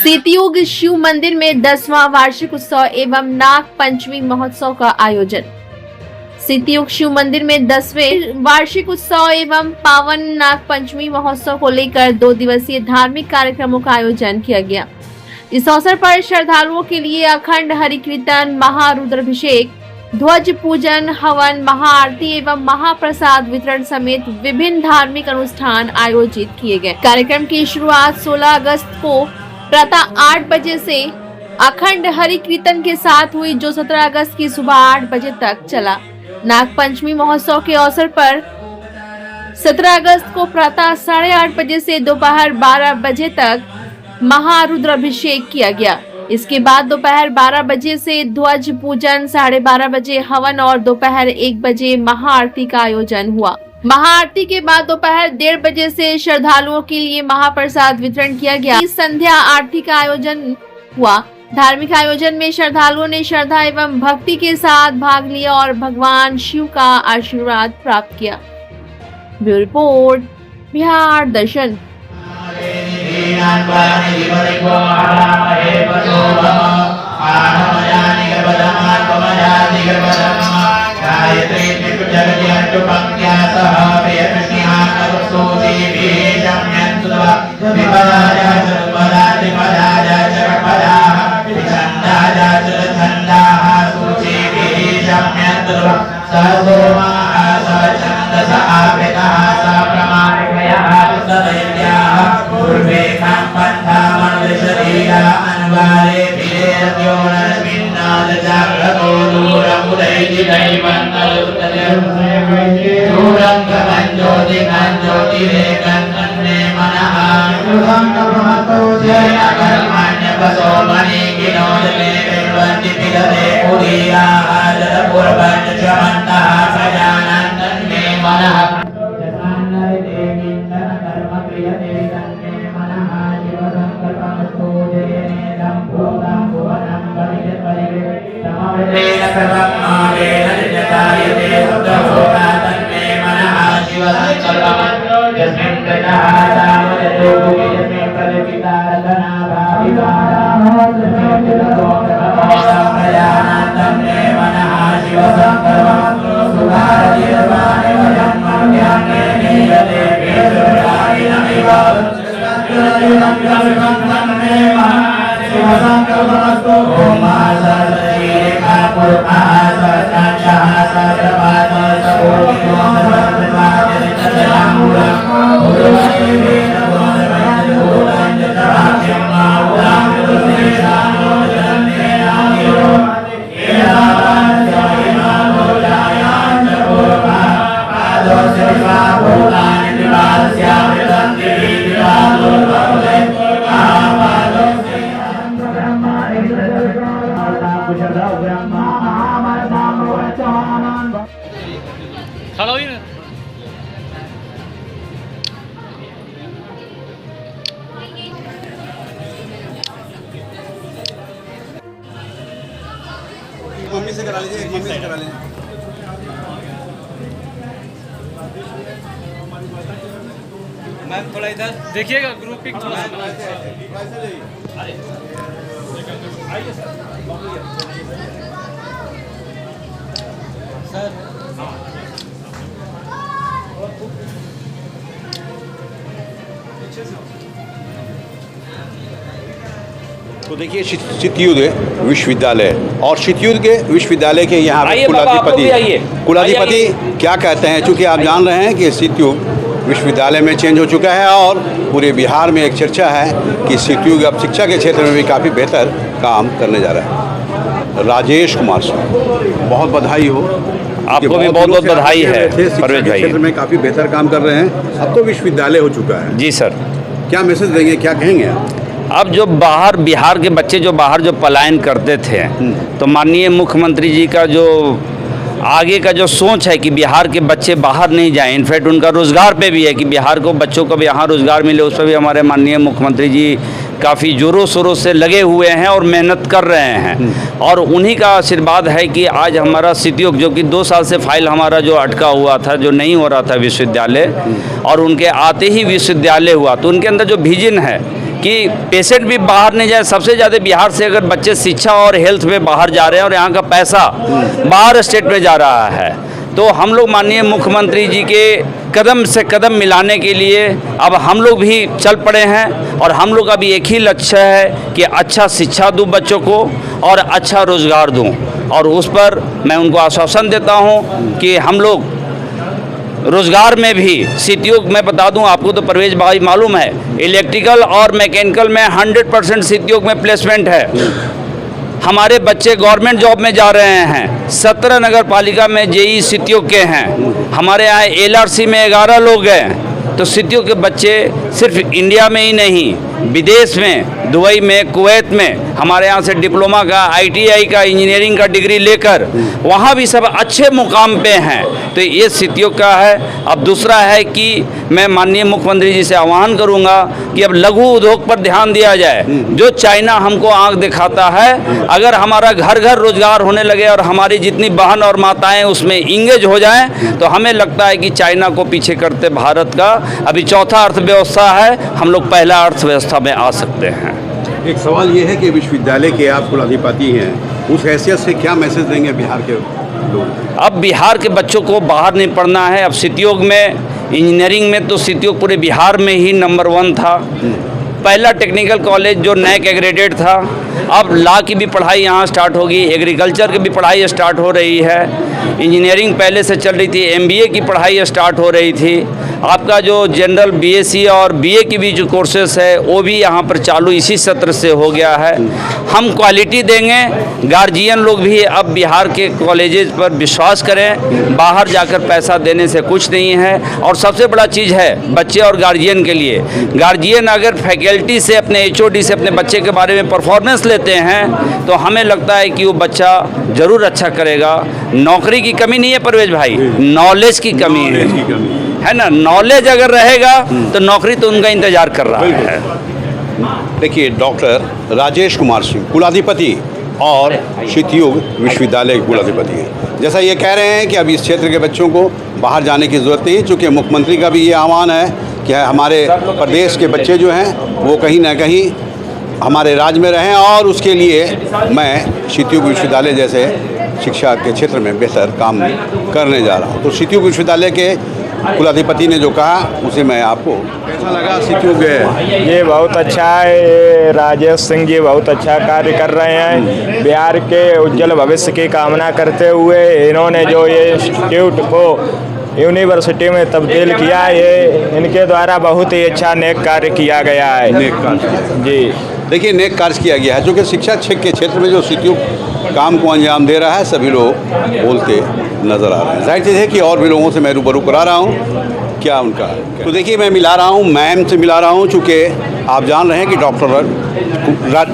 सीतयुग शिव मंदिर में 10वां वार्षिक उत्सव एवं नाग पंचमी महोत्सव का आयोजन। सीतयुग शिव मंदिर में 10वें वार्षिक उत्सव एवं पावन नाग पंचमी महोत्सव को लेकर 2 दिवसीय धार्मिक कार्यक्रमों का आयोजन किया गया। इस अवसर पर श्रद्धालुओं के लिए अखंड हरि कीर्तन, महारुद्राभिषेक, ध्वज पूजन, हवन, महाआरती एवं महाप्रसाद वितरण समेत विभिन्न धार्मिक अनुष्ठान आयोजित किए गए। कार्यक्रम की शुरुआत 16 अगस्त को प्रातः 8 बजे से अखंड हरि कीर्तन के साथ हुई, जो 17 अगस्त की सुबह 8 बजे तक चला। नाग पंचमी महोत्सव के अवसर पर 17 अगस्त को प्रातः 8:30 बजे से दोपहर 12 बजे तक महारुद्राभिषेक किया गया। इसके बाद दोपहर 12 बजे से ध्वज पूजन, 12:30 बजे हवन और दोपहर 1 बजे महाआरती का आयोजन हुआ। महाआरती के बाद दोपहर 1:30 बजे से श्रद्धालुओं के लिए महाप्रसाद वितरण किया गया। इस संध्या आरती का आयोजन हुआ। धार्मिक आयोजन में श्रद्धालुओं ने श्रद्धा एवं भक्ति के साथ भाग लिया और भगवान शिव का आशीर्वाद प्राप्त किया। ब्यूरो रिपोर्ट, बिहार दर्शन। खड़ा हुई ना। मम्मी से करा लीजिए, मम्मी से करा लीजिए। मैम थोड़ा इधर देखिएगा, ग्रुप पिक थोड़ा सर। तो देखिए, सीतयुग विश्वविद्यालय और सीतयुग के विश्वविद्यालय के यहाँ कुलाधिपति क्या कहते हैं, चूँकि आप जान रहे हैं कि सीतयुग विश्वविद्यालय में चेंज हो चुका है और पूरे बिहार में एक चर्चा है कि सीतयुग अब शिक्षा के क्षेत्र में भी काफ़ी बेहतर काम करने जा रहा है। राजेश कुमार सिंह, बहुत बधाई हो। आपको भी बहुत बहुत बधाई है। परवेज भाई क्षेत्र में काफ़ी बेहतर काम कर रहे हैं, अब तो विश्वविद्यालय हो चुका है। जी सर। क्या मैसेज देंगे, क्या कहेंगे आप? अब जो बाहर बिहार के बच्चे जो बाहर जो पलायन करते थे, तो माननीय मुख्यमंत्री जी का जो आगे का जो सोच है कि बिहार के बच्चे बाहर नहीं जाएं, इनफैक्ट उनका रोज़गार पे भी है कि बिहार को बच्चों को भी यहाँ रोज़गार मिले, उस पर भी हमारे माननीय मुख्यमंत्री जी काफ़ी ज़ोरों शोरों से लगे हुए हैं और मेहनत कर रहे हैं। और उन्हीं का आशीर्वाद है कि आज हमारा सीतयुग, जो कि 2 साल से फाइल हमारा जो अटका हुआ था, जो नहीं हो रहा था विश्वविद्यालय, और उनके आते ही विश्वविद्यालय हुआ, तो उनके अंदर जो विजन है कि पेशेंट भी बाहर नहीं जाए। सबसे ज़्यादा बिहार से अगर बच्चे शिक्षा और हेल्थ में बाहर जा रहे हैं और यहाँ का पैसा बाहर स्टेट में जा रहा है, तो हम लोग माननीय मुख्यमंत्री जी के कदम से कदम मिलाने के लिए अब हम लोग भी चल पड़े हैं। और हम लोग का भी एक ही लक्ष्य है कि अच्छा शिक्षा दूँ बच्चों को और अच्छा रोज़गार दूँ। और उस पर मैं उनको आश्वासन देता हूँ कि हम लोग रोज़गार में भी सीटीओ, मैं बता दूं आपको तो परवेज भाई मालूम है, इलेक्ट्रिकल और मैकेनिकल में 100% सीटीओ में प्लेसमेंट है। हमारे बच्चे गवर्नमेंट जॉब में जा रहे हैं। 17 नगर पालिका में जेई सीटीओ के हैं। हमारे यहाँ एलआरसी में 11 लोग हैं। तो सीटीओ के बच्चे सिर्फ इंडिया में ही नहीं, विदेश में, दुबई में, कुवैत में हमारे यहाँ से डिप्लोमा का, आईटीआई का, इंजीनियरिंग का डिग्री लेकर वहाँ भी सब अच्छे मुकाम पे हैं। तो ये सीटीओ का है। अब दूसरा है कि मैं माननीय मुख्यमंत्री जी से आह्वान करूँगा कि अब लघु उद्योग पर ध्यान दिया जाए। जो चाइना हमको आंख दिखाता है, अगर हमारा घर घर रोजगार होने लगे और हमारी जितनी बहन और माताएं उसमें इंगेज हो जाएं, तो हमें लगता है कि चाइना को पीछे करते भारत का अभी चौथा अर्थव्यवस्था है, हम लोग पहला अर्थव्यवस्था में आ सकते हैं। एक सवाल ये है कि विश्वविद्यालय के आप कुलाधिपति हैं, उस हैसियत से क्या मैसेज देंगे बिहार के लोग? अब बिहार के बच्चों को बाहर नहीं पढ़ना है। अब सीटीओ में, इंजीनियरिंग में तो सीटीओ पूरे बिहार में ही नंबर 1 था। पहला टेक्निकल कॉलेज जो नैक एग्रेडेड था। अब लॉ की भी पढ़ाई यहाँ स्टार्ट होगी, एग्रीकल्चर की भी पढ़ाई स्टार्ट हो रही है, इंजीनियरिंग पहले से चल रही थी, एमबीए की पढ़ाई स्टार्ट हो रही थी। आपका जो जनरल बीएससी और बीए की भी जो कोर्सेस है वो भी यहाँ पर चालू इसी सत्र से हो गया है। हम क्वालिटी देंगे। गार्जियन लोग भी अब बिहार के कॉलेजेस पर विश्वास करें, बाहर जाकर पैसा देने से कुछ नहीं है। और सबसे बड़ा चीज़ है बच्चे और गार्जियन के लिए, गार्जियन अगर फैकल्टी से, अपने एचओडी से अपने बच्चे के बारे में परफॉर्मेंस लेते हैं तो हमें लगता है कि वो बच्चा ज़रूर अच्छा करेगा। नौकरी की कमी नहीं है परवेज भाई, नॉलेज की कमी है ना। नॉलेज अगर रहेगा तो नौकरी तो उनका इंतजार कर रहा है। देखिए, डॉक्टर राजेश कुमार सिंह कुलाधिपति और शितयुग विश्वविद्यालय के कुलाधिपति हैं। जैसा ये कह रहे हैं कि अब इस क्षेत्र के बच्चों को बाहर जाने की ज़रूरत नहीं, चूँकि मुख्यमंत्री का भी ये आह्वान है कि हमारे प्रदेश के बच्चे जो हैं वो कहीं ना कहीं हमारे राज्य में रहें, और उसके लिए मैं शितयुग विश्वविद्यालय जैसे शिक्षा के क्षेत्र में बेहतर काम करने जा रहा हूँ। तो शितयुग विश्वविद्यालय के कुलाधिपति ने जो कहा उसे मैं आपको, कैसा लगा शितयुग? ये बहुत अच्छा है। ये राजेश सिंह जी बहुत अच्छा कार्य कर रहे हैं। बिहार के उज्जवल भविष्य की कामना करते हुए इन्होंने जो ये इंस्टीट्यूट को यूनिवर्सिटी में तब्दील किया, ये इनके द्वारा बहुत ही अच्छा नेक कार्य किया गया है। नेक कार्य जी, देखिए, नेक कार्य किया गया है, जो कि शिक्षा के क्षेत्र में जो शितयुग काम को अंजाम दे रहा है, सभी लोग बोलते नज़र आ रहे हैं। जाहिर चीज़ है कि और भी लोगों से मैं रूबरू करा रहा हूँ क्या उनका। तो देखिए, मैं मिला रहा हूँ, मैम से मिला रहा हूँ, चूँकि आप जान रहे हैं कि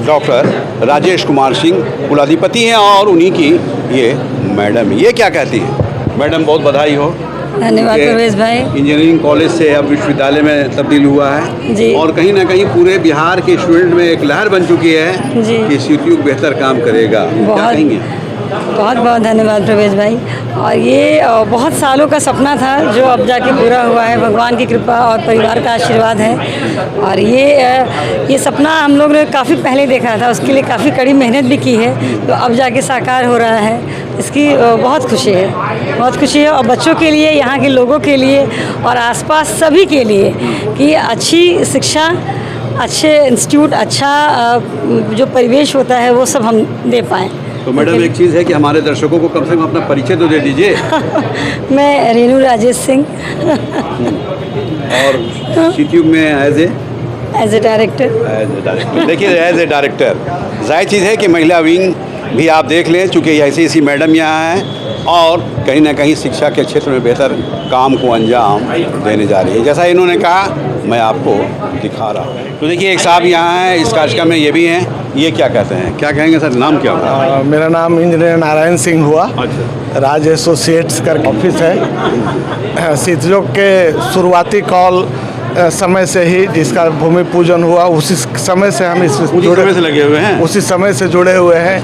डॉक्टर राजेश कुमार सिंह कुलाधिपति हैं और उन्हीं की ये मैडम। ये क्या कहती हैं? मैडम, बहुत बधाई हो। धन्यवाद परवेज भाई। इंजीनियरिंग कॉलेज से अब विश्वविद्यालय में तब्दील हुआ है जी। और कहीं ना कहीं पूरे बिहार के स्टूडेंट में एक लहर बन चुकी है जी। कि शितयुग बेहतर काम करेगा। क्या कहेंगे? बहुत बहुत धन्यवाद प्रवेश भाई। और ये बहुत सालों का सपना था जो अब जाके पूरा हुआ है, भगवान की कृपा और परिवार का आशीर्वाद है। और ये सपना हम लोग ने काफ़ी पहले देखा था, उसके लिए काफ़ी कड़ी मेहनत भी की है, तो अब जाके साकार हो रहा है। इसकी बहुत खुशी है, बहुत खुशी है। और बच्चों के लिए, यहाँ के लोगों के लिए और आसपास सभी के लिए कि अच्छी शिक्षा, अच्छे इंस्टीट्यूट, अच्छा जो परिवेश होता है वो सब हम दे पाएँ। तो मैडम, एक चीज़ है कि हमारे दर्शकों को कम से कम अपना परिचय तो दे दीजिए। मैं रेणु राजेश सिंह और शितयुग में एज ए डायरेक्टर। देखिए, एज ए डायरेक्टर जाहिर चीज़ है कि महिला विंग भी आप देख लें, चूँकि ऐसी मैडम यहाँ हैं और कहीं ना कहीं शिक्षा के क्षेत्र में बेहतर काम को अंजाम देने जा रही है। जैसा इन्होंने कहा, मैं आपको दिखा रहा हूँ। तो देखिए, एक साहब यहाँ हैं इस कार्यक्रम में, ये भी हैं। ये क्या कहते हैं, क्या कहेंगे सर? नाम क्या होगा? मेरा नाम इंजीनियर नारायण सिंह हुआ। अच्छा। राज एसोसिएट्स का ऑफिस है। शितयुग के शुरुआती कॉल समय से ही जिसका भूमि पूजन हुआ, उसी समय से हम इस उसी समय से लगे हुए हैं। उसी समय से जुड़े हुए हैं।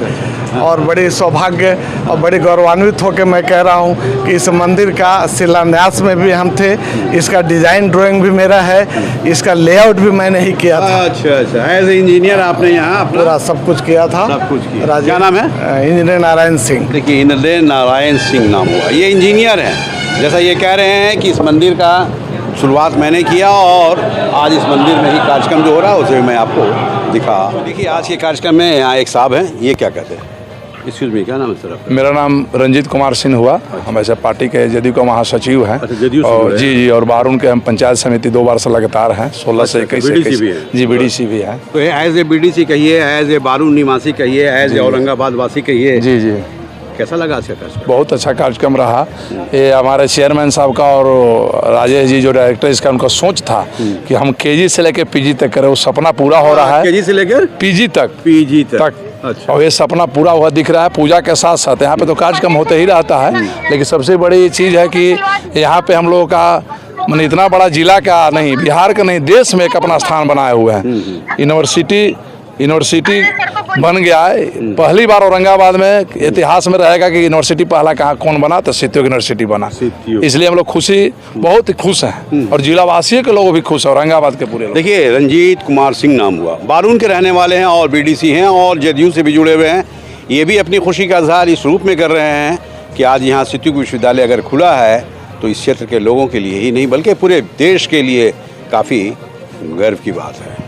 और बड़ी सौभाग्य और बड़ी गौरवान्वित होकर मैं कह रहा हूँ कि इस मंदिर का शिलान्यास में भी हम थे, इसका डिज़ाइन ड्राइंग भी मेरा है, इसका लेआउट भी मैंने ही किया था। अच्छा, एज इंजीनियर आपने यहाँ अपना पूरा सब कुछ किया था। सब कुछ किया। क्या नाम है? इंजीनियर नारायण सिंह। देखिए, इंद्रदेव नारायण सिंह नाम हुआ, ये इंजीनियर हैं। जैसा ये कह रहे हैं कि इस मंदिर का शुरुआत मैंने किया और आज इस मंदिर में ही कार्यक्रम जो हो रहा है उसे मैं आपको दिखा। देखिए, आज के कार्यक्रम में यहाँ एक साहब हैं, ये क्या कहते हैं? एक्सक्यूज मी, क्या नाम है सर आपका? मेरा नाम रंजीत कुमार सिंह हुआ। हम ऐसे पार्टी के जदयू का महासचिव हैं। अच्छा, जदयू से और जुड़े जी जी, और बारून के हम पंचायत समिति 2 बार से लगातार हैं, 16 से 21 BDC भी है। जी, BDC भी है। तो एज ए BDC कहिए, एज ए बारून निवासी कहिए, एज ए औरंगाबाद वासी कहिए, जी जी, कैसा लगा आज का कार्यक्रम? बहुत अच्छा कार्यक्रम रहा। ये हमारे चेयरमैन साहब का और राजेश जी जो डायरेक्टर, इसका उनका सोच था कि हम KG से लेकर PG तक करें, वो सपना पूरा हो रहा है। KG से लेकर PG तक। अच्छा। और ये सपना पूरा हुआ दिख रहा है। पूजा के साथ साथ यहाँ पे तो कार्यक्रम होते ही रहता है, लेकिन सबसे बड़ी चीज़ है कि यहाँ पे हम लोगों का मैंने इतना बड़ा जिला का नहीं, बिहार का नहीं, देश में एक अपना स्थान बनाए हुए हैं। यूनिवर्सिटी बन गया है। पहली बार औरंगाबाद में इतिहास में रहेगा कि यूनिवर्सिटी पहला कहाँ कौन बना, तो सित्योग यूनिवर्सिटी बना। इसलिए हम लोग बहुत खुश हैं और जिलावासियों के लोग भी खुश हैं, औरंगाबाद के पूरे लोग। देखिए, रंजीत कुमार सिंह नाम हुआ, बारून के रहने वाले हैं और BDC हैं और जदयू से भी जुड़े हुए हैं। ये भी अपनी खुशी का इजहार इस रूप में कर रहे हैं कि आज यहाँ सित्योग विश्वविद्यालय अगर खुला है तो इस क्षेत्र के लोगों के लिए ही नहीं बल्कि पूरे देश के लिए काफ़ी गर्व की बात है।